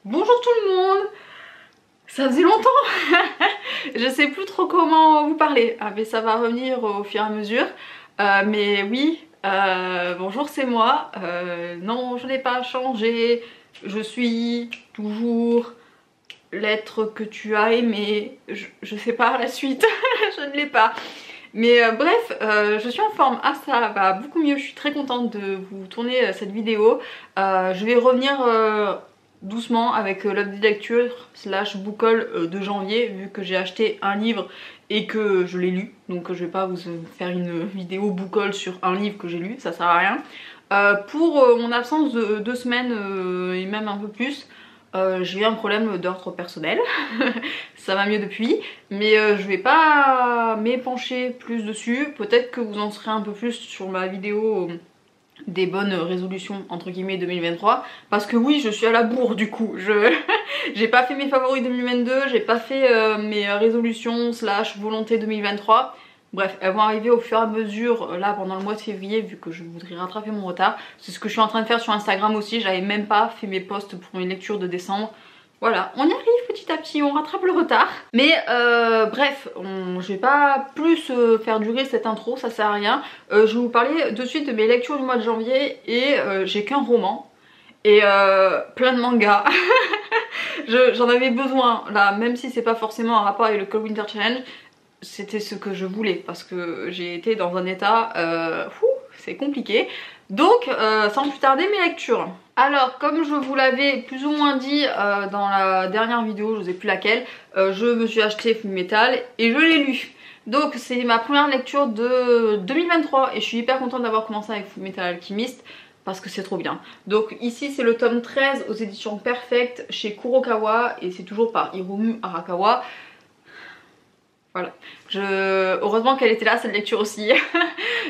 Bonjour tout le monde. Ça faisait longtemps. Je sais plus trop comment vous parler, mais ça va revenir au fur et à mesure. Mais oui, bonjour, c'est moi. Non, je n'ai pas changé. Je suis toujours l'être que tu as aimé. Je sais pas la suite. Je ne l'ai pas. Mais bref, je suis en forme. Ah, ça va beaucoup mieux. Je suis très contente de vous tourner cette vidéo. Je vais revenir doucement avec l'update lecture slash book haul de janvier, vu que j'ai acheté un livre et que je l'ai lu. Donc je vais pas vous faire une vidéo book haul sur un livre que j'ai lu, ça sert à rien. Pour mon absence de 2 semaines et même un peu plus, j'ai eu un problème d'ordre personnel. Ça va mieux depuis, mais je vais pas m'épancher plus dessus. Peut-être que vous en serez un peu plus sur ma vidéo des bonnes résolutions entre guillemets 2023, parce que oui, je suis à la bourre du coup. J'ai pas fait mes favoris 2022, j'ai pas fait mes résolutions slash volonté 2023. Bref, elles vont arriver au fur et à mesure là pendant le mois de février, vu que je voudrais rattraper mon retard. C'est ce que je suis en train de faire sur Instagram aussi. J'avais même pas fait mes posts pour une lecture de décembre. Voilà, on y arrive petit à petit, on rattrape le retard. Mais bref, je vais pas plus faire durer cette intro, ça sert à rien. Je vais vous parler de suite de mes lectures du mois de janvier et j'ai qu'un roman et plein de mangas. J'en avais besoin là, même si c'est pas forcément en rapport avec le Cold Winter Challenge. C'était ce que je voulais parce que j'ai été dans un état, c'est compliqué. Donc sans plus tarder, mes lectures. Alors comme je vous l'avais plus ou moins dit dans la dernière vidéo, je sais plus laquelle, je me suis acheté Fullmetal et je l'ai lu. Donc c'est ma première lecture de 2023 et je suis hyper contente d'avoir commencé avec Fullmetal Alchemist parce que c'est trop bien. Donc ici c'est le tome 13 aux éditions Perfect chez Kurokawa et c'est toujours par Hiromu Arakawa. Voilà. Heureusement qu'elle était là, cette lecture aussi.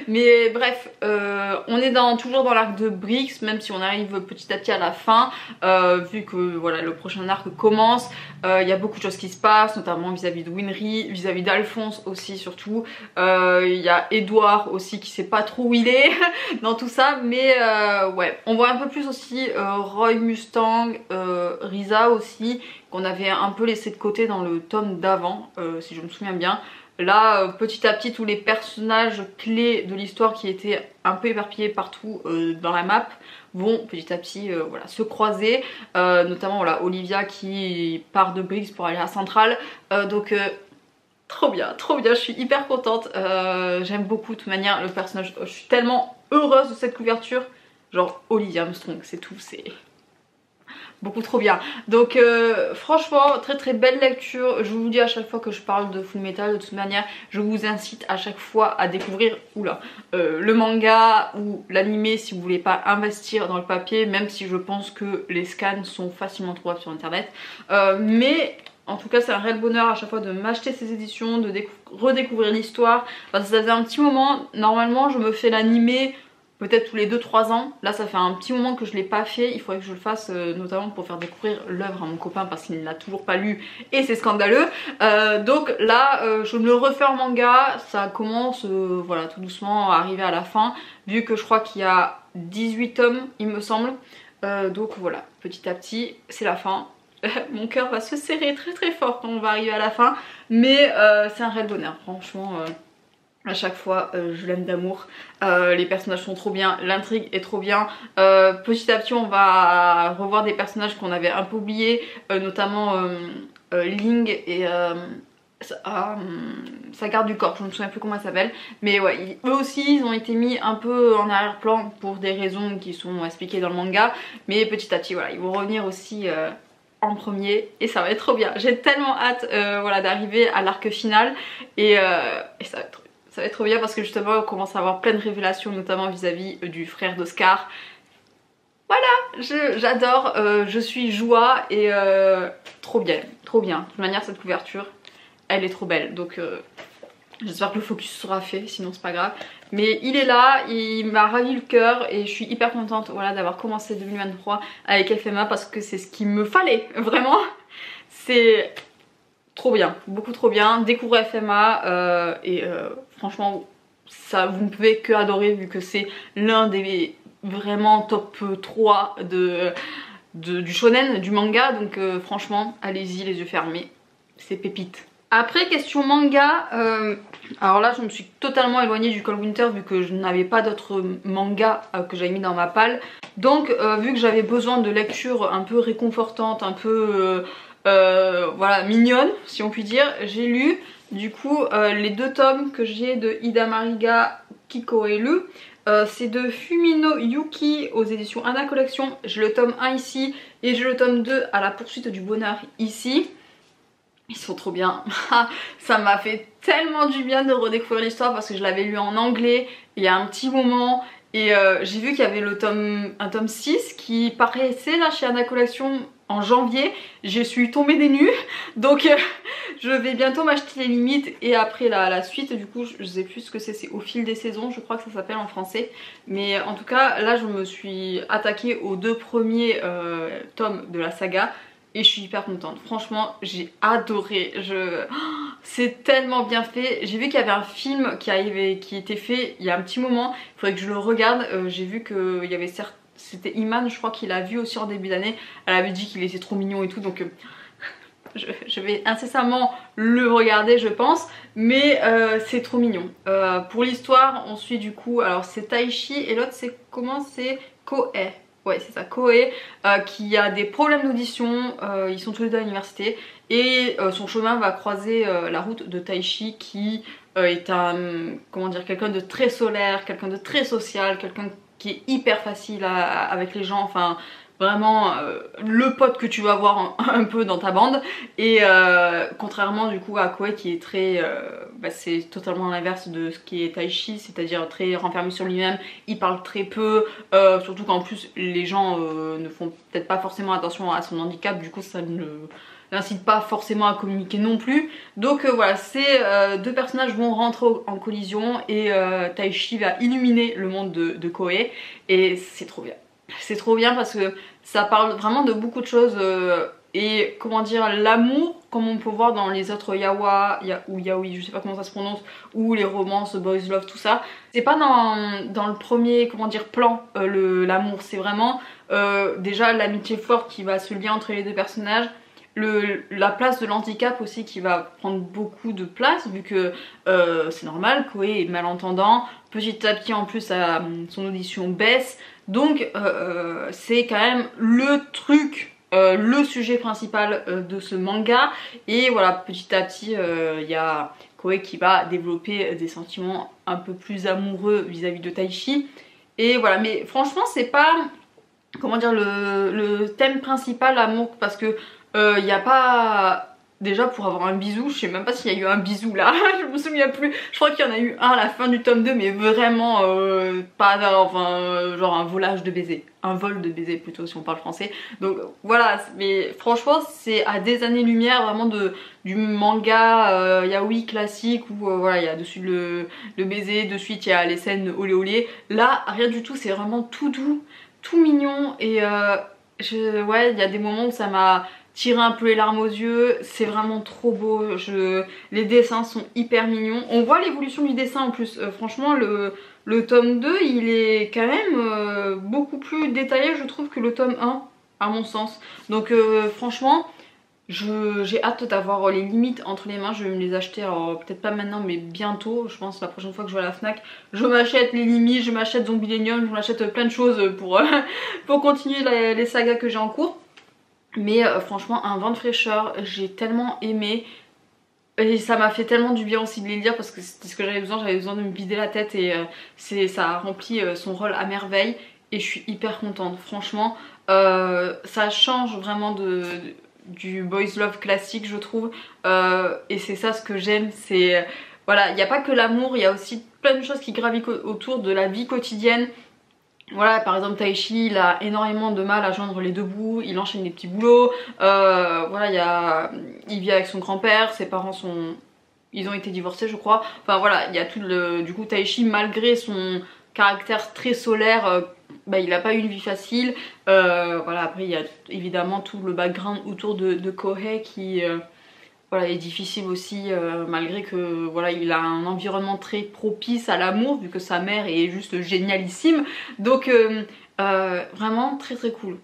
Mais bref, on est toujours dans l'arc de Brix, même si on arrive petit à petit à la fin, vu que voilà, le prochain arc commence. Il y a beaucoup de choses qui se passent, notamment vis-à-vis de Winry, vis-à-vis d'Alphonse aussi surtout. Il y a Edouard aussi qui sait pas trop où il est dans tout ça, mais ouais. On voit un peu plus aussi Roy Mustang, Risa aussi, qu'on avait un peu laissé de côté dans le tome d'avant, si je me souviens bien. Là, petit à petit, tous les personnages clés de l'histoire qui étaient un peu éparpillés partout dans la map vont petit à petit voilà, se croiser. Notamment voilà, Olivia qui part de Brix pour aller à Central. Donc trop bien, je suis hyper contente. J'aime beaucoup de toute manière le personnage. Je suis tellement heureuse de cette couverture. Genre Olivia Armstrong, c'est tout, c'est beaucoup trop bien. Donc franchement très belle lecture. Je vous dis à chaque fois que je parle de Fullmetal, de toute manière je vous incite à chaque fois à découvrir le manga ou l'animé si vous voulez pas investir dans le papier, même si je pense que les scans sont facilement trouvables sur internet. Mais en tout cas c'est un réel bonheur à chaque fois de m'acheter ces éditions, de redécouvrir l'histoire, parce que ça faisait un petit moment. Normalement je me fais l'animé peut-être tous les 2-3 ans. Là ça fait un petit moment que je l'ai pas fait. Il faudrait que je le fasse notamment pour faire découvrir l'œuvre à mon copain parce qu'il ne l'a toujours pas lu et c'est scandaleux. Donc là je me le refais en manga. Ça commence voilà, tout doucement à arriver à la fin, vu que je crois qu'il y a 18 tomes il me semble. Donc voilà, petit à petit c'est la fin. Mon cœur va se serrer très fort quand on va arriver à la fin, mais c'est un réel bonheur franchement. À chaque fois je l'aime d'amour, les personnages sont trop bien, l'intrigue est trop bien. Petit à petit on va revoir des personnages qu'on avait un peu oubliés, notamment Ling et sa garde du corps, je ne me souviens plus comment elle s'appelle. Mais ouais, eux aussi ils ont été mis un peu en arrière-plan pour des raisons qui sont expliquées dans le manga. Mais petit à petit voilà, ils vont revenir aussi en premier et ça va être trop bien. J'ai tellement hâte voilà, d'arriver à l'arc final et ça va être trop bien. Ça va être trop bien parce que justement on commence à avoir plein de révélations, notamment vis-à-vis du frère d'Oscar. Voilà, j'adore, je suis joie et trop bien, trop bien. De toute manière cette couverture, elle est trop belle, donc j'espère que le focus sera fait, sinon c'est pas grave. Mais il est là, il m'a ravi le cœur et je suis hyper contente voilà, d'avoir commencé 2023 avec FMA parce que c'est ce qu'il me fallait, vraiment. C'est trop bien, beaucoup trop bien. Découvrez FMA et franchement ça vous ne pouvez que adorer vu que c'est l'un des vraiment top 3 de du shonen, du manga, donc franchement allez-y les yeux fermés, c'est pépite. Après question manga, alors là je me suis totalement éloignée du Cold Winter vu que je n'avais pas d'autres mangas que j'avais mis dans ma palle. Donc vu que j'avais besoin de lecture un peu réconfortante, un peu voilà, mignonne si on peut dire, j'ai lu du coup les 2 tomes que j'ai de Ida Mariga Kikoelu. C'est de Fumino Yuki aux éditions Anna Collection. J'ai le tome 1 ici et j'ai le tome 2 à la poursuite du bonheur ici. Ils sont trop bien. Ça m'a fait tellement du bien de redécouvrir l'histoire parce que je l'avais lu en anglais il y a un petit moment. Et j'ai vu qu'il y avait un tome 6 qui paraissait là chez Anna Collection en janvier. Je suis tombée des nues. Donc je vais bientôt m'acheter les limites et après la suite. Du coup je sais plus ce que c'est Au fil des saisons, je crois que ça s'appelle en français. Mais en tout cas là je me suis attaquée aux 2 premiers tomes de la saga. Et je suis hyper contente, franchement j'ai adoré, c'est tellement bien fait. J'ai vu qu'il y avait un film qui était fait il y a un petit moment, il faudrait que je le regarde. J'ai vu qu'il y avait c'était Iman je crois qu'il l'a vu aussi en début d'année. Elle avait dit qu'il était trop mignon et tout, donc je vais incessamment le regarder je pense. Mais c'est trop mignon. Pour l'histoire on suit du coup, alors c'est Taichi et l'autre c'est comment, c'est Kohei. Ouais c'est ça, Kohei, qui a des problèmes d'audition, ils sont tous les deux à l'université et son chemin va croiser la route de Taichi qui est comment dire, quelqu'un de très solaire, quelqu'un de très social, quelqu'un qui est hyper facile avec les gens, enfin vraiment le pote que tu vas avoir un peu dans ta bande. Et contrairement du coup à Kohei qui est très c'est totalement l'inverse de ce qui est Taichi, c'est-à-dire très renfermé sur lui-même, il parle très peu, surtout qu'en plus les gens ne font peut-être pas forcément attention à son handicap, du coup ça ne l'incite pas forcément à communiquer non plus. Donc voilà, ces 2 personnages vont rentrer en collision et Taichi va illuminer le monde de Kohei et c'est trop bien. C'est trop bien parce que ça parle vraiment de beaucoup de choses et comment dire, l'amour comme on peut voir dans les autres yaoi ou yaoi, je sais pas comment ça se prononce, ou les romances, boys love, tout ça. C'est pas dans le premier, comment dire, plan l'amour, c'est vraiment déjà l'amitié forte qui va se lier entre les 2 personnages. La place de l'handicap aussi qui va prendre beaucoup de place vu que c'est normal, Kohei est malentendant, petit à petit en plus son audition baisse, donc c'est quand même le truc, le sujet principal de ce manga. Et voilà, petit à petit il y a Kohei qui va développer des sentiments un peu plus amoureux vis-à-vis de Taichi. Et voilà, mais franchement c'est pas, comment dire, le thème principal l'amour, parce que il n'y a pas... Déjà pour avoir un bisou, je sais même pas s'il y a eu un bisou là, je me souviens plus. Je crois qu'il y en a eu un à la fin du tome 2, mais vraiment pas, enfin genre un volage de baiser. Un vol de baiser plutôt si on parle français. Donc voilà, mais franchement c'est à des années-lumière vraiment du manga yaoi classique où voilà, il y a dessus le baiser, de suite il y a les scènes olé olé. Là rien du tout, c'est vraiment tout doux, tout mignon et ouais, il y a des moments où ça m'a tiré un peu les larmes aux yeux, c'est vraiment trop beau, les dessins sont hyper mignons. On voit l'évolution du dessin en plus, franchement le tome 2 il est quand même beaucoup plus détaillé je trouve que le tome 1 à mon sens. Donc franchement j'ai hâte d'avoir les limites entre les mains, je vais me les acheter, alors peut-être pas maintenant mais bientôt, je pense la prochaine fois que je vais à la Fnac, je m'achète les limites, je m'achète Zombilenium, je m'achète plein de choses pour continuer les sagas que j'ai en cours. Mais franchement un vent de fraîcheur, j'ai tellement aimé. Et ça m'a fait tellement du bien aussi de les lire parce que c'était ce que j'avais besoin de me vider la tête et ça a rempli son rôle à merveille et je suis hyper contente. Franchement ça change vraiment du boys love classique je trouve et c'est ça ce que j'aime, c'est voilà, il n'y a pas que l'amour, il y a aussi plein de choses qui gravitent autour de la vie quotidienne. Voilà, par exemple Taichi il a énormément de mal à joindre les 2 bouts, il enchaîne les petits boulots, voilà, il vit avec son grand-père, ses parents ils ont été divorcés je crois, enfin voilà, il y a tout du coup Taichi malgré son caractère très solaire, il n'a pas eu une vie facile, voilà, après il y a évidemment tout le background autour de Kohei qui voilà, est difficile aussi malgré que voilà, il a un environnement très propice à l'amour vu que sa mère est juste génialissime. Donc Vraiment très très cool.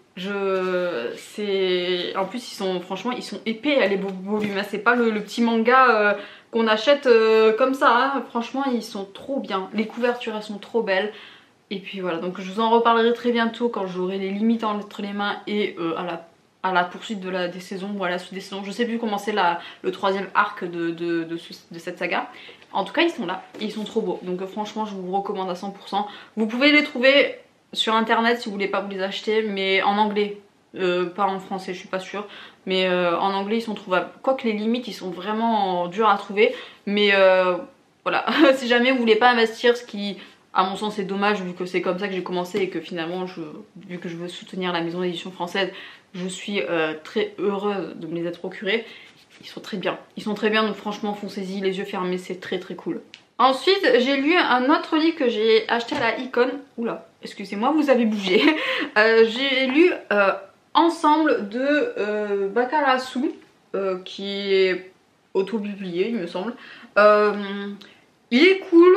En plus franchement ils sont épais les volumes, hein. C'est pas le petit manga qu'on achète comme ça, hein. Franchement ils sont trop bien, les couvertures elles sont trop belles. Et puis voilà, donc je vous en reparlerai très bientôt quand j'aurai les limites entre les mains et à la poursuite des saisons, ou à la suite des saisons. Je sais plus comment c'est le troisième arc de cette saga. En tout cas ils sont là et ils sont trop beaux, donc franchement je vous recommande à 100%. Vous pouvez les trouver sur internet si vous voulez pas vous les acheter, mais en anglais, pas en français je suis pas sûre, mais en anglais ils sont trouvables. Quoique les limites ils sont vraiment durs à trouver, mais voilà, si jamais vous voulez pas investir, ce qui à mon sens c'est dommage vu que c'est comme ça que j'ai commencé et que finalement vu que je veux soutenir la maison d'édition française, je suis très heureuse de me les être procurés. Ils sont très bien, donc franchement foncez-y les yeux fermés, c'est très très cool. Ensuite j'ai lu un autre livre que j'ai acheté à la Icône. Oula, excusez-moi, vous avez bougé. J'ai lu Ensemble de Bakarasu, qui est auto-publié il me semble. Il est cool,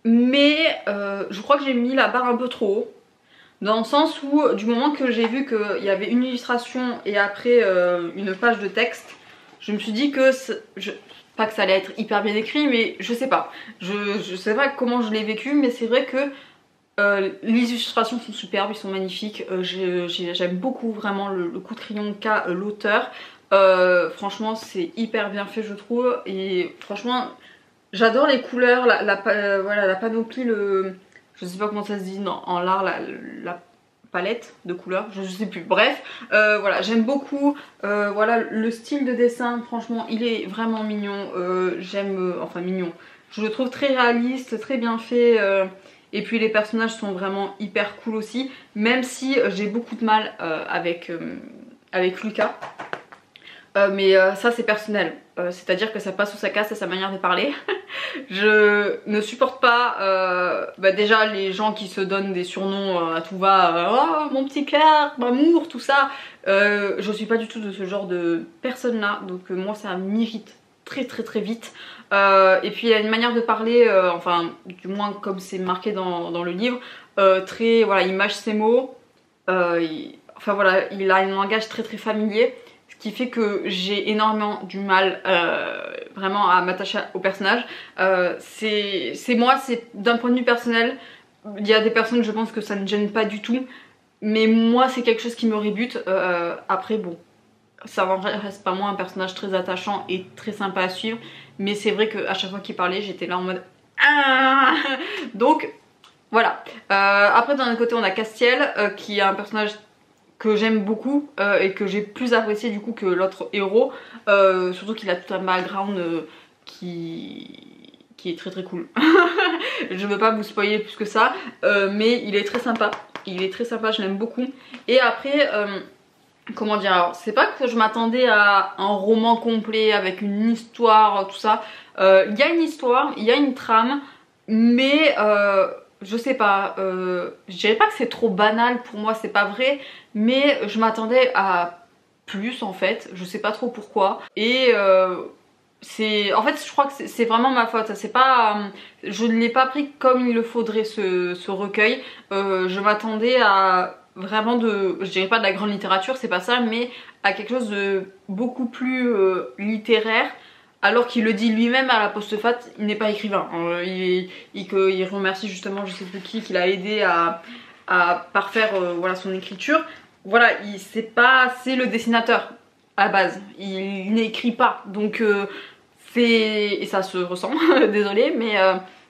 mais je crois que j'ai mis la barre un peu trop haut. Dans le sens où du moment que j'ai vu qu'il y avait une illustration et après une page de texte, je me suis dit que pas que ça allait être hyper bien écrit, mais je sais pas. Je sais pas comment je l'ai vécu, mais c'est vrai que les illustrations sont superbes, ils sont magnifiques. J'aime beaucoup vraiment le coup de crayon qu'a l'auteur. Franchement c'est hyper bien fait je trouve. Et franchement j'adore les couleurs, voilà, la panoplie, je sais pas comment ça se dit en l'art, la palette de couleurs, je sais plus, bref, voilà, j'aime beaucoup, voilà, le style de dessin, franchement, il est vraiment mignon, enfin mignon, je le trouve très réaliste, très bien fait, et puis les personnages sont vraiment hyper cool aussi, même si j'ai beaucoup de mal avec Lucas. Mais ça c'est personnel, c'est à dire que ça passe ou ça casse à sa manière de parler. Je ne supporte pas déjà les gens qui se donnent des surnoms à tout va, oh mon petit cœur, amour, tout ça. Je suis pas du tout de ce genre de personne là, donc moi ça m'irrite très très très vite. Et puis il y a une manière de parler, enfin du moins comme c'est marqué dans le livre, très, voilà, il mâche ses mots, enfin voilà, il a un langage très très familier. Qui fait que j'ai énormément du mal vraiment à m'attacher au personnage. C'est moi, c'est d'un point de vue personnel. Il y a des personnes, je pense que ça ne gêne pas du tout. Mais moi, c'est quelque chose qui me rébute. Après, bon, ça reste pas moi un personnage très attachant et très sympa à suivre. Mais c'est vrai qu'à chaque fois qu'il parlait, j'étais là en mode... Ah donc, voilà. Après, d'un autre côté, on a Castiel, qui est un personnage que j'aime beaucoup et que j'ai plus apprécié du coup que l'autre héros, surtout qu'il a tout un background qui est très très cool. Je veux pas vous spoiler plus que ça, mais il est très sympa, je l'aime beaucoup. Et après, comment dire, alors c'est pas que je m'attendais à un roman complet avec une histoire, tout ça. Il y a une histoire, il y a une trame, mais je sais pas, je dirais pas que c'est trop banal pour moi, c'est pas vrai, mais je m'attendais à plus en fait, je sais pas trop pourquoi. Et en fait je crois que c'est vraiment ma faute, c'est pas, je ne l'ai pas pris comme il le faudrait ce recueil. Je m'attendais à vraiment je dirais pas de la grande littérature, c'est pas ça, mais à quelque chose de beaucoup plus littéraire. Alors qu'il le dit lui-même à la postfac, il n'est pas écrivain. Il remercie justement je sais plus qui l'a aidé à parfaire voilà, son écriture. Voilà, c'est le dessinateur à la base. Il n'écrit pas. Donc et ça se ressent, désolée, mais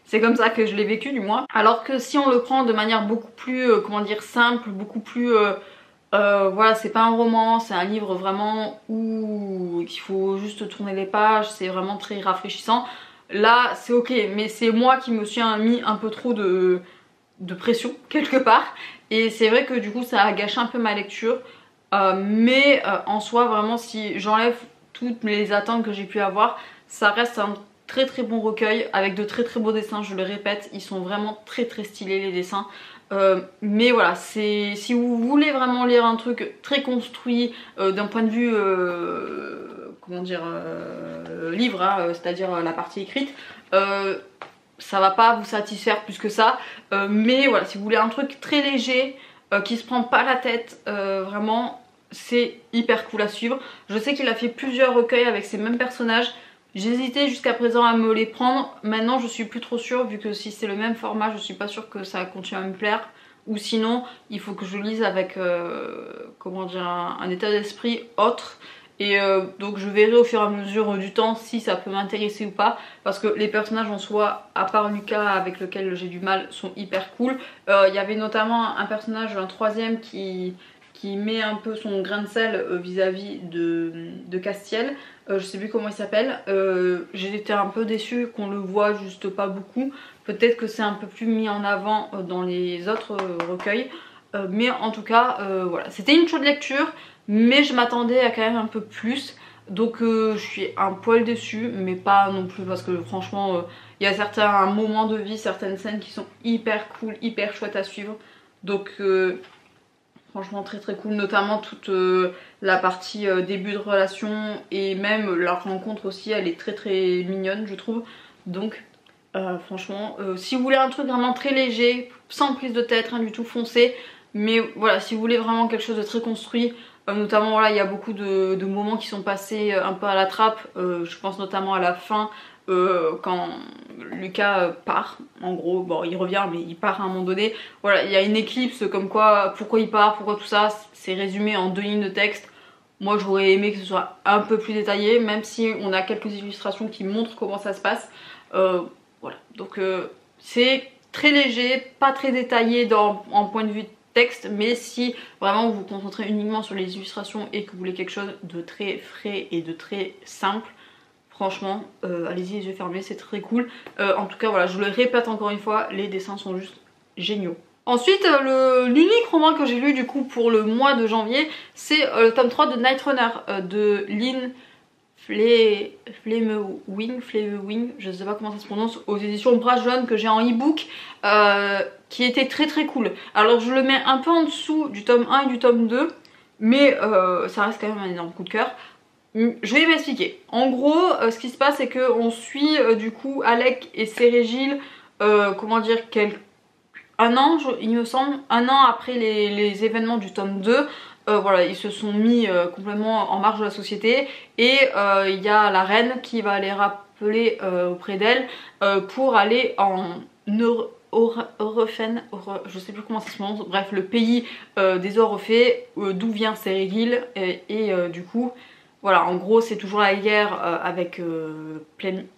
c'est comme ça que je l'ai vécu du moins. Alors que si on le prend de manière beaucoup plus, comment dire, simple, beaucoup plus... voilà, c'est pas un roman, c'est un livre vraiment où il faut juste tourner les pages, c'est vraiment très rafraîchissant. Là c'est ok, mais c'est moi qui me suis mis un peu trop de pression quelque part. Et c'est vrai que du coup ça a gâché un peu ma lecture. Mais en soi vraiment si j'enlève toutes les attentes que j'ai pu avoir, ça reste un très très bon recueil avec de très très beaux dessins, je le répète, ils sont vraiment très très stylés les dessins. Mais voilà, si vous voulez vraiment lire un truc très construit d'un point de vue, comment dire, livre, hein, c'est-à-dire la partie écrite, ça va pas vous satisfaire plus que ça. Mais voilà, si vous voulez un truc très léger, qui se prend pas la tête, vraiment c'est hyper cool à suivre. Je sais qu'il a fait plusieurs recueils avec ces mêmes personnages. J'hésitais jusqu'à présent à me les prendre, maintenant je suis plus trop sûre vu que si c'est le même format je suis pas sûre que ça continue à me plaire. Ou sinon il faut que je lise avec comment dire, un état d'esprit autre. Et donc je verrai au fur et à mesure du temps si ça peut m'intéresser ou pas. Parce que les personnages en soi, à part Lucas avec lequel j'ai du mal, sont hyper cool. Il y avait notamment un personnage, un troisième qui met un peu son grain de sel vis-à-vis de Castiel. Je sais plus comment il s'appelle. J'ai été un peu déçue qu'on le voit juste pas beaucoup. Peut-être que c'est un peu plus mis en avant dans les autres recueils. Mais en tout cas, voilà. C'était une chaude lecture, mais je m'attendais à quand même un peu plus. Donc je suis un poil déçue, mais pas non plus parce que franchement, il y a certains moments de vie, certaines scènes qui sont hyper cool, hyper chouettes à suivre. Donc franchement très très cool, notamment toute la partie début de relation et même la rencontre aussi, elle est très très mignonne je trouve. Donc franchement, si vous voulez un truc vraiment très léger, sans prise de tête, rien du tout, foncez. Mais voilà, si vous voulez vraiment quelque chose de très construit, notamment voilà, il y a beaucoup de moments qui sont passés un peu à la trappe. Je pense notamment à la fin, quand Lucas part, en gros, bon il revient mais il part à un moment donné. Voilà, il y a une éclipse comme quoi, pourquoi il part, pourquoi tout ça, c'est résumé en 2 lignes de texte. Moi j'aurais aimé que ce soit un peu plus détaillé, même si on a quelques illustrations qui montrent comment ça se passe. Voilà, donc c'est très léger, pas très détaillé en point de vue texte, mais si vraiment vous vous concentrez uniquement sur les illustrations et que vous voulez quelque chose de très frais et de très simple, franchement allez-y les yeux fermés, c'est très cool. En tout cas voilà, je le répète encore une fois, les dessins sont juste géniaux. Ensuite l'unique roman que j'ai lu du coup pour le mois de janvier, c'est le tome 3 de Night Runner de Lynn Flemewing, je sais pas comment ça se prononce, aux éditions Bras Jaune, que j'ai en e-book, qui était très très cool. Alors je le mets un peu en dessous du tome 1 et du tome 2, mais ça reste quand même un énorme coup de cœur. Je vais m'expliquer. En gros, ce qui se passe, c'est qu'on suit du coup Alec et Cérégil, comment dire, un an, il me semble, un an après les événements du tome 2. Voilà, ils se sont mis complètement en marge de la société et il y a la reine qui va les rappeler auprès d'elle pour aller en Orofen, je sais plus comment ça se prononce, bref le pays des Orofées, d'où vient Cérégil et du coup voilà, en gros c'est toujours la guerre avec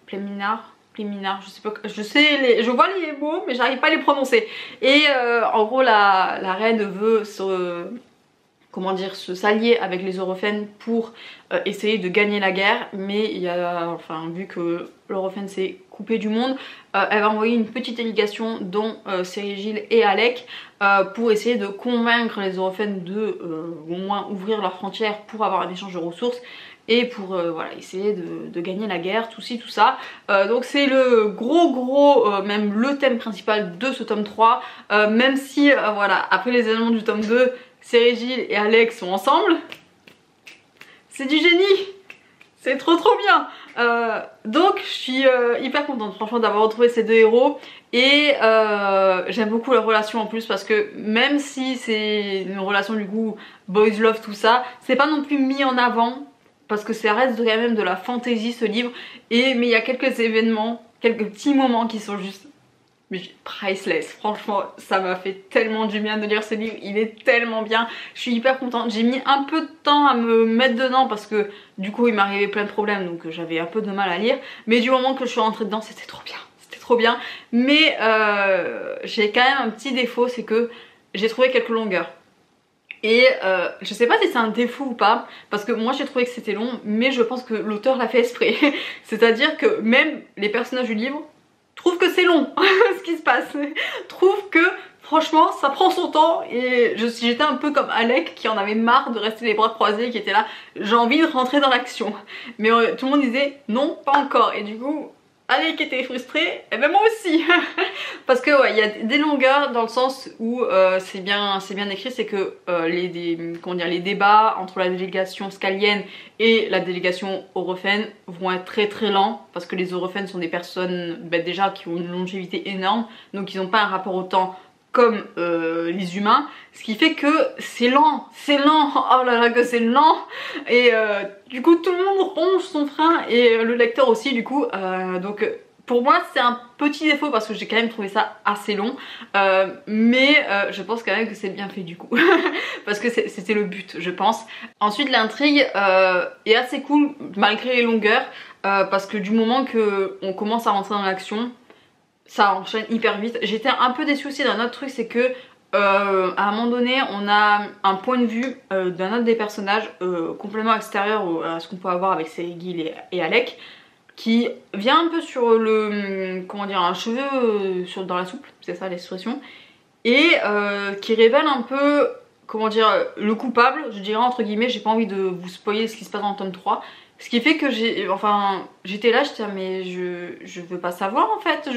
Pléminar, je sais pas, je vois les mots mais j'arrive pas à les prononcer. Et en gros la reine veut se s'allier avec les Orofènes pour essayer de gagner la guerre, mais il y a, enfin vu que l'Orofène s'est coupé du monde, elle va envoyer une petite délégation dont Cérégil et Alec pour essayer de convaincre les Orofènes de au moins ouvrir leurs frontières pour avoir un échange de ressources et pour voilà, essayer de gagner la guerre, tout ci tout ça. Donc c'est le gros même le thème principal de ce tome 3, même si voilà, après les événements du tome 2, Cérégil et Alex sont ensemble. C'est du génie, c'est trop bien. Donc je suis hyper contente franchement d'avoir retrouvé ces deux héros. Et j'aime beaucoup leur relation en plus parce que même si c'est une relation du coup boys love tout ça, c'est pas non plus mis en avant parce que ça reste quand même de la fantaisie ce livre. Mais il y a quelques événements, quelques petits moments qui sont juste priceless. Franchement ça m'a fait tellement du bien de lire ce livre, il est tellement bien, je suis hyper contente. J'ai mis un peu de temps à me mettre dedans parce que du coup il m'arrivait plein de problèmes, donc j'avais un peu de mal à lire, mais du moment que je suis rentrée dedans c'était trop bien, c'était trop bien. Mais j'ai quand même un petit défaut, c'est que j'ai trouvé quelques longueurs. Et je sais pas si c'est un défaut ou pas, parce que moi j'ai trouvé que c'était long, mais je pense que l'auteur l'a fait exprès. C'est-à-dire que même les personnages du livre trouve que c'est long ce qui se passe, trouve que franchement ça prend son temps. Et j'étais un peu comme Alec qui en avait marre de rester les bras croisés, qui était là j'ai envie de rentrer dans l'action, mais tout le monde disait non pas encore, et du coup Alec était frustré, et ben moi aussi parce que ouais, il y a des longueurs dans le sens où c'est bien écrit, c'est que les débats entre la délégation scalienne et la délégation Orofène vont être très lents, parce que les Orofènes sont des personnes déjà qui ont une longévité énorme, donc ils n'ont pas un rapport au temps comme les humains, ce qui fait que c'est lent, oh là là que c'est lent, et du coup tout le monde ronge son frein et le lecteur aussi du coup, donc pour moi c'est un petit défaut parce que j'ai quand même trouvé ça assez long, mais je pense quand même que c'est bien fait du coup, parce que c'était le but je pense. Ensuite l'intrigue est assez cool malgré les longueurs, parce que du moment que on commence à rentrer dans l'action, ça enchaîne hyper vite. J'étais un peu déçue aussi d'un autre truc, c'est que à un moment donné on a un point de vue d'un autre des personnages complètement extérieur à ce qu'on peut avoir avec Serigil et Alec, qui vient un peu sur le, comment dire, un cheveu dans la soupe, c'est ça l'expression, et qui révèle un peu, comment dire, le coupable, je dirais entre guillemets. J'ai pas envie de vous spoiler ce qui se passe dans le tome 3. Ce qui fait que j'étais là, j'étais mais je veux pas savoir en fait.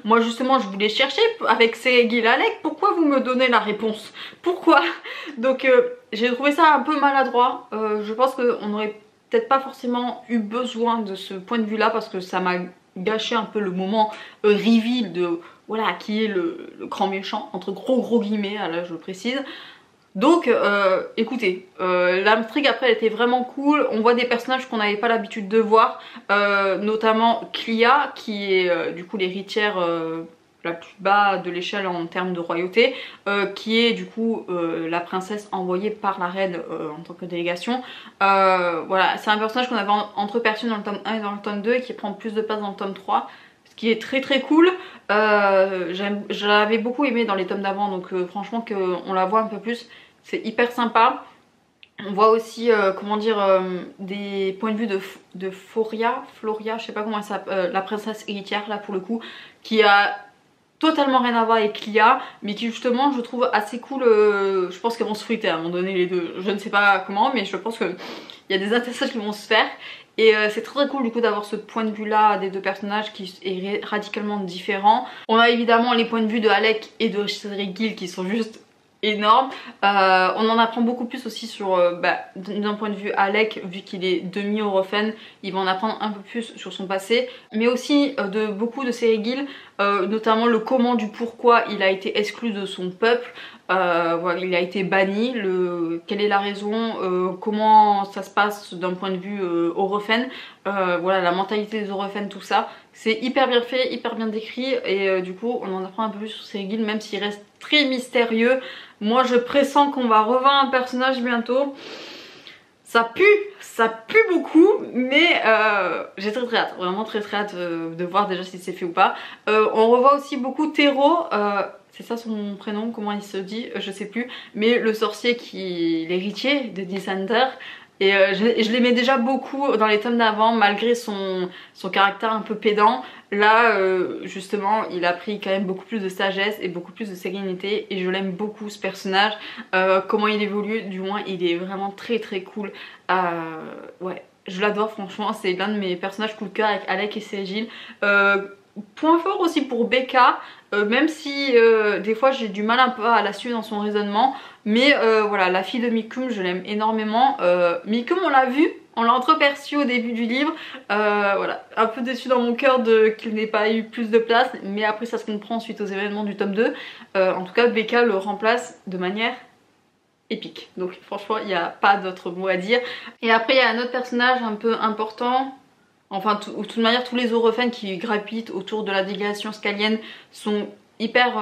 Moi justement je voulais chercher avec Serigil Alec, pourquoi vous me donnez la réponse? Pourquoi? Donc j'ai trouvé ça un peu maladroit. Je pense qu'on aurait peut-être pas forcément eu besoin de ce point de vue là, parce que ça m'a gâché un peu le moment reveal de voilà qui est le grand méchant, entre gros guillemets, là je le précise. Donc écoutez, l'intrigue après elle était vraiment cool. On voit des personnages qu'on n'avait pas l'habitude de voir, notamment Clea qui est du coup l'héritière la plus bas de l'échelle en termes de royauté, qui est du coup la princesse envoyée par la reine en tant que délégation. Voilà, c'est un personnage qu'on avait entreperçu dans le tome 1 et dans le tome 2 et qui prend plus de place dans le tome 3. Ce qui est très cool. Je l'avais beaucoup aimé dans les tomes d'avant, donc franchement qu'on la voit un peu plus, c'est hyper sympa. On voit aussi comment dire des points de vue de Floria, je sais pas comment elle s'appelle, la princesse héritière là pour le coup, qui a totalement rien à voir avec Clea, mais qui justement je trouve assez cool. Je pense qu'elles vont se fruiter à un moment donné les deux, je ne sais pas comment, mais je pense qu'il y a des intersages qui vont se faire. Et c'est très cool du coup d'avoir ce point de vue là des deux personnages qui est radicalement différent. On a évidemment les points de vue de Alec et de Serigil qui sont juste énormes. On en apprend beaucoup plus aussi sur d'un point de vue Alec, vu qu'il est demi-Orofen, il va en apprendre un peu plus sur son passé, mais aussi de beaucoup de Serigil, notamment le comment du pourquoi il a été exclu de son peuple. Voilà, il a été banni, quelle est la raison, comment ça se passe d'un point de vue Orofen, voilà la mentalité des Orofen, tout ça. C'est hyper bien fait, hyper bien décrit, et du coup on en apprend un peu plus sur Serigil, même s'il reste très mystérieux. Moi je pressens qu'on va revoir un personnage bientôt. Ça pue beaucoup, mais j'ai très hâte, vraiment très hâte de voir déjà si c'est fait ou pas. On revoit aussi beaucoup Tero, c'est ça son prénom, comment il se dit, je sais plus, mais le sorcier qui est l'héritier de Dysender. Et je l'aimais déjà beaucoup dans les tomes d'avant, malgré son caractère un peu pédant. Là justement il a pris quand même beaucoup plus de sagesse et beaucoup plus de sérénité, et je l'aime beaucoup ce personnage. Comment il évolue, du moins il est vraiment très cool. Ouais, je l'adore franchement, c'est l'un de mes personnages coup de cœur avec Alec et Serigil. Point fort aussi pour Becca, même si des fois j'ai du mal un peu à la suivre dans son raisonnement, mais voilà, la fille de Mikum je l'aime énormément. Mikum on l'a vu, on l'a entreperçu au début du livre, voilà, un peu déçue dans mon cœur qu'il n'ait pas eu plus de place, mais après ça se comprend suite aux événements du tome 2. En tout cas Becca le remplace de manière épique, donc franchement il n'y a pas d'autre mot à dire. Et après il y a un autre personnage un peu important. Enfin, de toute manière, tous les Orofen qui gravitent autour de la délégation scalienne sont hyper...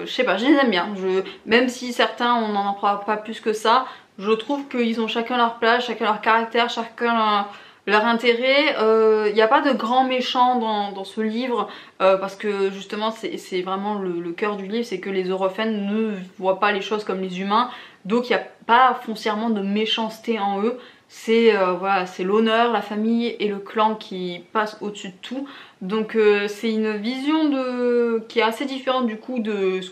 je sais pas, je les aime bien. Même si certains, on n'en apprend pas plus que ça, je trouve qu'ils ont chacun leur place, chacun leur caractère, chacun leur intérêt. Il n'y a pas de grand méchant dans ce livre, parce que justement, c'est vraiment le cœur du livre, c'est que les Orofen ne voient pas les choses comme les humains, donc il n'y a pas foncièrement de méchanceté en eux. C'est voilà, c'est l'honneur, la famille et le clan qui passent au-dessus de tout. Donc c'est une vision qui est assez différente du coup de ce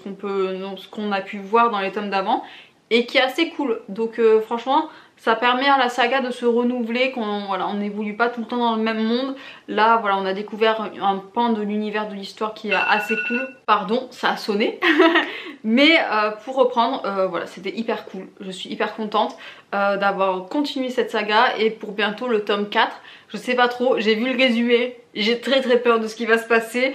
qu'on a pu voir dans les tomes d'avant, et qui est assez cool. Donc franchement ça permet à la saga de se renouveler, on n'évolue pas tout le temps dans le même monde. Là voilà, on a découvert un pan de l'univers de l'histoire qui est assez cool. Pardon, ça a sonné. Mais pour reprendre, voilà, c'était hyper cool. Je suis hyper contente d'avoir continué cette saga, et pour bientôt le tome 4. Je sais pas trop, j'ai vu le résumé, j'ai très peur de ce qui va se passer.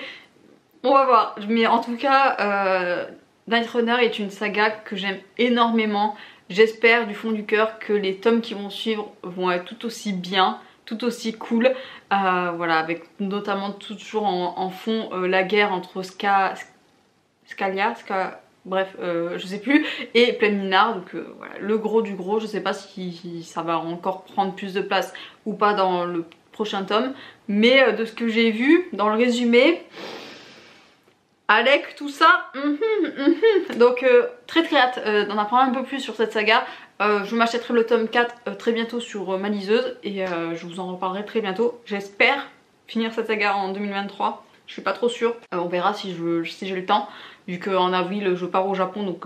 On va voir, mais en tout cas... Knight Runner est une saga que j'aime énormément. J'espère du fond du cœur que les tomes qui vont suivre vont être tout aussi bien, tout aussi cool. Voilà, avec notamment toujours en fond la guerre entre Scalia, bref, je sais plus, et Pleine Minard. Donc voilà, le gros du gros. Je sais pas si ça va encore prendre plus de place ou pas dans le prochain tome, mais de ce que j'ai vu dans le résumé, Alec, tout ça, donc très hâte d'en apprendre un peu plus sur cette saga. Je m'achèterai le tome 4 très bientôt sur ma liseuse et je vous en reparlerai très bientôt. J'espère finir cette saga en 2023, je suis pas trop sûre. On verra si j'ai le temps, vu qu'en avril je pars au Japon, donc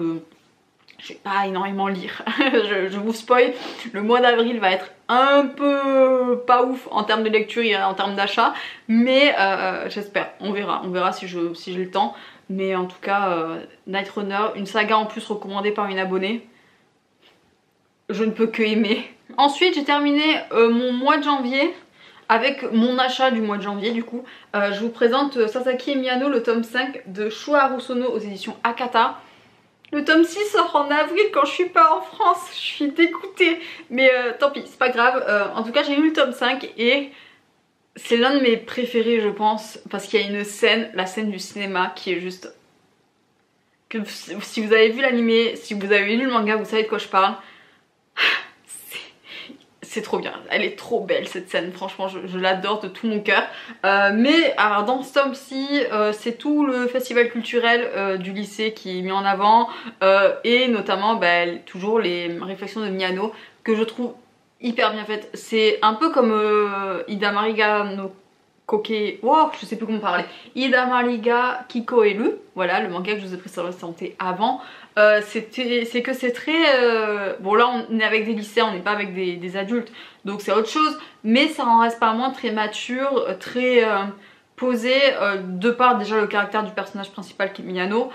je vais pas énormément lire. je vous spoil, le mois d'avril va être un peu pas ouf en termes de lecture et en termes d'achat, mais j'espère, on verra si j'ai le temps. Mais en tout cas, Knight Runner, une saga en plus recommandée par une abonnée, je ne peux que aimer. Ensuite j'ai terminé mon mois de janvier avec mon achat du mois de janvier. Du coup je vous présente Sasaki et Miyano, le tome 5 de Shuo Harusono aux éditions Akata. Le tome 6 sort en avril quand je suis pas en France, je suis dégoûtée, mais tant pis, c'est pas grave. En tout cas j'ai lu le tome 5 et c'est l'un de mes préférés je pense, parce qu'il y a une scène, la scène du cinéma qui est juste... que si vous avez vu l'animé, si vous avez lu le manga, vous savez de quoi je parle. C'est trop bien, elle est trop belle cette scène, franchement je l'adore de tout mon cœur. Mais alors dans ce tome-ci, c'est tout le festival culturel du lycée qui est mis en avant, et notamment toujours les réflexions de Miyano que je trouve hyper bien faites. C'est un peu comme Hidamariga no Koke... Wow, je sais plus comment parler. Hidamariga Kikoelu, voilà le manga que je vous ai présenté avant. C'est que c'est très... Bon là on est avec des lycéens, on n'est pas avec des adultes, donc c'est autre chose, mais ça en reste pas moins très mature, très posé, de par déjà le caractère du personnage principal qui est Miyano,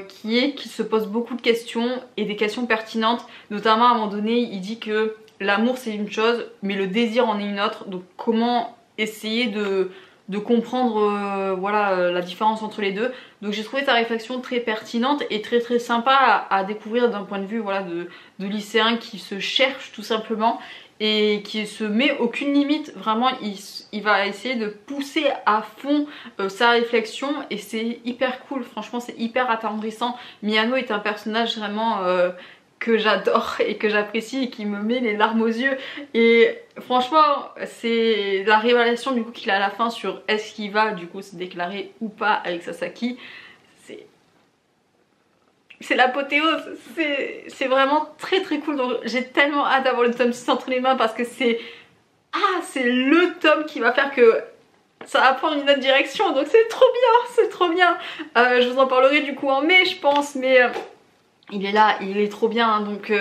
qui se pose beaucoup de questions et des questions pertinentes. Notamment à un moment donné il dit que l'amour c'est une chose mais le désir en est une autre, donc comment essayer de comprendre voilà, la différence entre les deux. Donc j'ai trouvé ta réflexion très pertinente et très sympa à découvrir d'un point de vue voilà, de lycéen qui se cherche tout simplement et qui se met aucune limite. Vraiment il va essayer de pousser à fond sa réflexion et c'est hyper cool, franchement c'est hyper attendrissant. Miyano est un personnage vraiment... que j'adore et que j'apprécie et qui me met les larmes aux yeux, et franchement c'est la révélation du coup qu'il a à la fin sur est-ce qu'il va du coup se déclarer ou pas avec Sasaki, c'est l'apothéose, c'est vraiment très cool. Donc j'ai tellement hâte d'avoir le tome 6 entre les mains parce que c'est le tome qui va faire que ça va prendre une autre direction, donc c'est trop bien. Je vous en parlerai du coup en mai je pense, mais il est là, il est trop bien, donc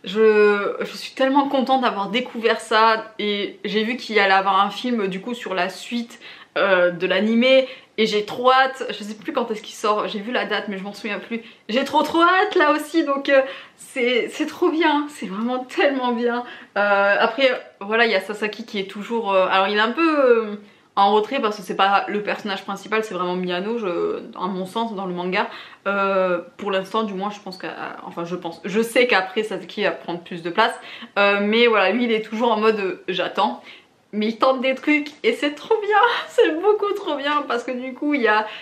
je suis tellement contente d'avoir découvert ça. Et j'ai vu qu'il allait avoir un film du coup sur la suite de l'animé et j'ai trop hâte. Je sais plus quand est-ce qu'il sort, j'ai vu la date mais je m'en souviens plus. J'ai trop hâte là aussi, donc c'est trop bien, c'est vraiment tellement bien. Après voilà, il y a Sasaki qui est toujours... alors il est un peu... en retrait parce que c'est pas le personnage principal, c'est vraiment Miyano à mon sens dans le manga. Pour l'instant du moins je pense je sais qu'après Sasaki va prendre plus de place, mais voilà lui il est toujours en mode j'attends, mais il tente des trucs et c'est trop bien, c'est beaucoup trop bien parce que du coup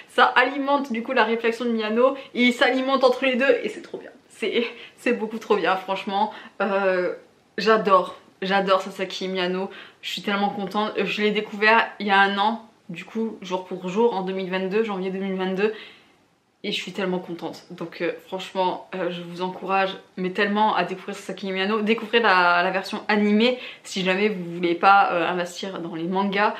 ça alimente du coup la réflexion de Miyano et il s'alimente entre les deux et c'est trop bien, c'est beaucoup trop bien franchement. J'adore Sasaki Miyano, je suis tellement contente. Je l'ai découvert il y a un an, du coup jour pour jour en 2022, janvier 2022, et je suis tellement contente. Donc franchement je vous encourage mais tellement à découvrir Sasaki Miyano. Découvrez la version animée si jamais vous voulez pas investir dans les mangas,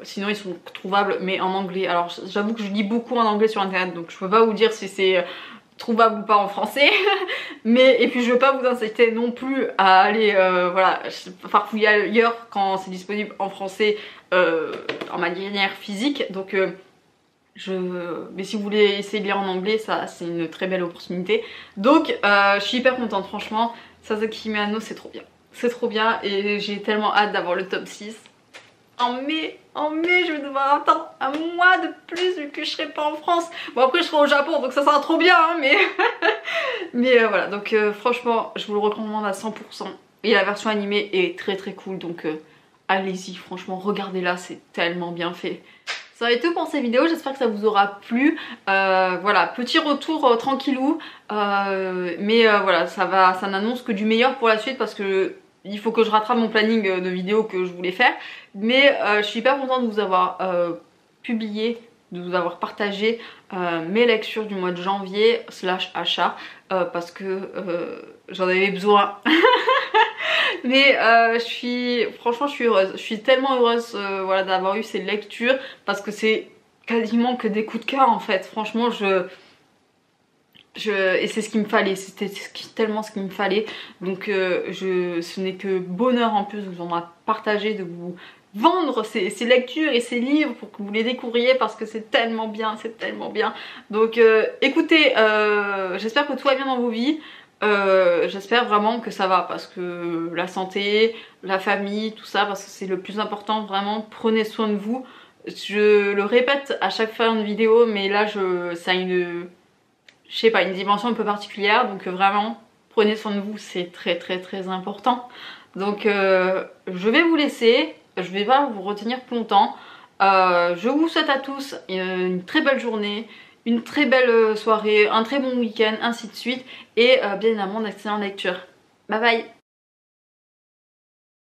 sinon ils sont trouvables mais en anglais. Alors j'avoue que je lis beaucoup en anglais sur internet, donc je peux pas vous dire si c'est trouvable ou pas en français mais et puis je veux pas vous inciter non plus à aller voilà, farfouiller ailleurs quand c'est disponible en français en manière physique. Donc mais si vous voulez essayer de lire en anglais, ça c'est une très belle opportunité. Donc je suis hyper contente franchement. Sasaki Miyano c'est trop bien et j'ai tellement hâte d'avoir le tome 6. En mai, je vais devoir attendre un mois de plus vu que je serai pas en France. Bon, après je serai au Japon, donc ça sera trop bien, hein, mais mais voilà, donc franchement je vous le recommande à 100%. Et la version animée est très très cool, donc allez-y, franchement regardez-la, c'est tellement bien fait. Ça va être tout pour cette vidéo, j'espère que ça vous aura plu. Voilà, petit retour tranquillou, mais voilà, ça n'annonce que du meilleur pour la suite parce que il faut que je rattrape mon planning de vidéos que je voulais faire. Mais je suis hyper contente de vous avoir publié, de vous avoir partagé mes lectures du mois de janvier / achat parce que j'en avais besoin. Mais franchement je suis heureuse, je suis tellement heureuse voilà, d'avoir eu ces lectures parce que c'est quasiment que des coups de cœur en fait. Franchement et c'est ce qu'il me fallait, c'était tellement ce qu'il me fallait. Donc ce n'est que bonheur en plus de vous en partager, de vous vendre ces lectures et ces livres pour que vous les découvriez parce que c'est tellement bien, c'est tellement bien. Donc écoutez, j'espère que tout va bien dans vos vies. J'espère vraiment que ça va parce que la santé, la famille, tout ça, parce que c'est le plus important, vraiment prenez soin de vous. Je le répète à chaque fin de vidéo, mais là ça a une, je sais pas, une dimension un peu particulière, donc vraiment prenez soin de vous, c'est très très très important. Donc je vais vous laisser, je vais pas vous retenir plus longtemps. Je vous souhaite à tous une très belle journée, une très belle soirée, un très bon week-end, ainsi de suite, et bien évidemment d'excellentes lectures. Bye bye.